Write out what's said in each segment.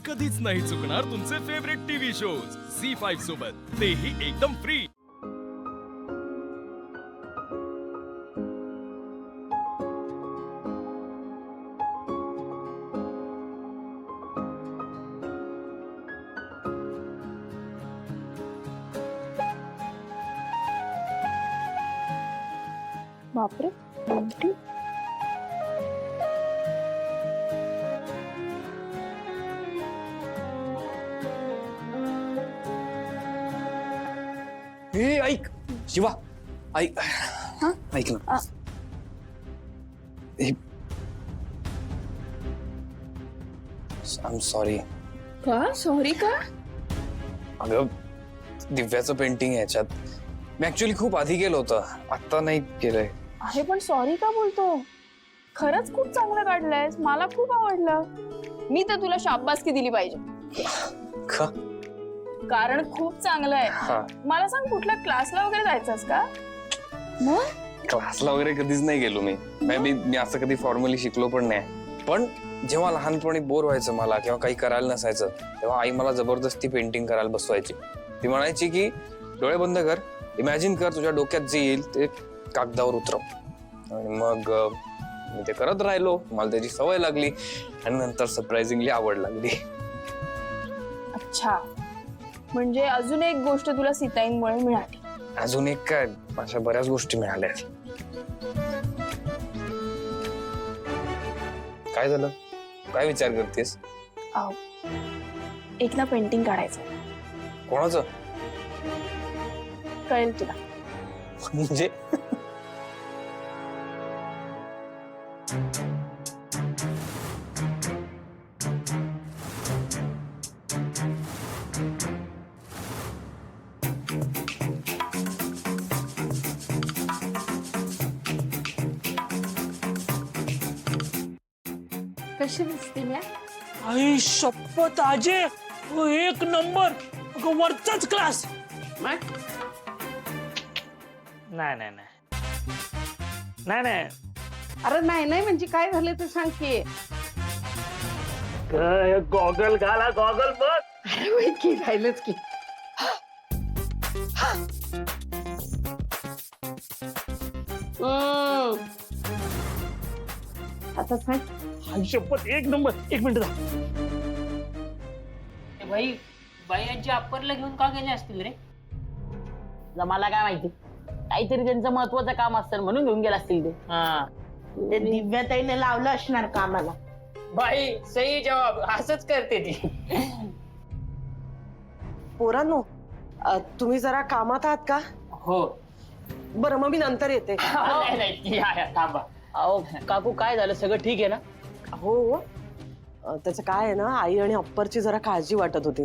कधीच नाही चुकणार तुमचे फेवरेट टीव्ही शोज झी5 सोबत, तेही एकदम फ्री। बापरे, बंटी. हे ऐक शिवा, ऐक ऐक ना. I am sorry. का सॉरी का? अगं दिव्याचं पेंटिंग ह्याच्यात मी ऍक्च्युअली खूप आधी केलं होतं, आता नाही केलंय. अरे पण सॉरी का बोलतो? खरंच खूप चांगलं काढलंयस, मला खूप आवडलं. मी तर तुला शाबासकी दिली पाहिजे. का? कारण खूप चांगलं आहे. हा, मला सांग, कुठल्या क्लासला वगैरे जायचंस का? मग क्लासला वगैरे कधीच नाही गेलो मी असं कधी फॉर्मली शिकलो पण नाही. पण जेव्हा लहानपणी बोर व्हायचं मला किंवा काही करायला नसायचं, तेव्हा आई मला जबरदस्ती पेंटिंग करायला बसवायची. ती म्हणायची की डोळे बंद कर, इमॅजिन कर, तुझ्या डोक्यात जे येईल ते कागदावर उतरव. आणि मग मी ते करत राहिलो, मला त्याची सवय लागली आणि नंतर सरप्राइझिंगली आवड लागली. अच्छा, म्हणजे अजून एक गोष्ट तुला सीताईंमुळे मिळाली. अजून एक काय, अशा बऱ्याच गोष्टी मिळाल्या. काय झालं, काय विचार करतेस? एक ना पेंटिंग काढायचं. कोणाचं? कळेल तुला. म्हणजे कशी दिसते मी? आई शपथ आजे, एक नंबर, वरचाच क्लास. नाही नाही नाही नाही. अरे नाही नाही म्हणजे काय झालं ते सांग की. गॉगल घाला, गॉगल बघ. अरे वैत की, राहिलंच की. आता सांग. आई शपथ एक नंबर. एक मिनिट जा. भाई बाई आजी अप्परला घेऊन का गेले असतील रे? मला काय माहिती, काहीतरी त्यांचं महत्वाचं काम असतं म्हणून घेऊन गेला असतील ते. हा ते दिव्याताईने लावलं असणार कामाला. बाई सही जवाब, असंच करते ती. पोरांनो, तुम्ही जरा कामात आहात का? हो. बरं, मग मी नंतर येते. नाही नाही, या थांबा. अहो काकू, काय झालं, सगळं ठीक आहे ना? हो, त्याचं काय आहे ना, आई आणि अप्परची जरा काळजी वाटत होती.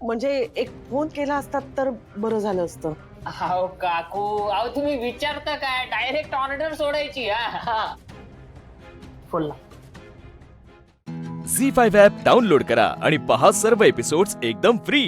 म्हणजे एक फोन केला असता तर बरं झालं असतं. अहो काकू, अहो तुम्ही विचारता काय, डायरेक्ट ऑर्डर सोडायची. हा बोलला. झी5 ॲप डाउनलोड करा आणि पहा सर्व एपिसोड्स एकदम फ्री।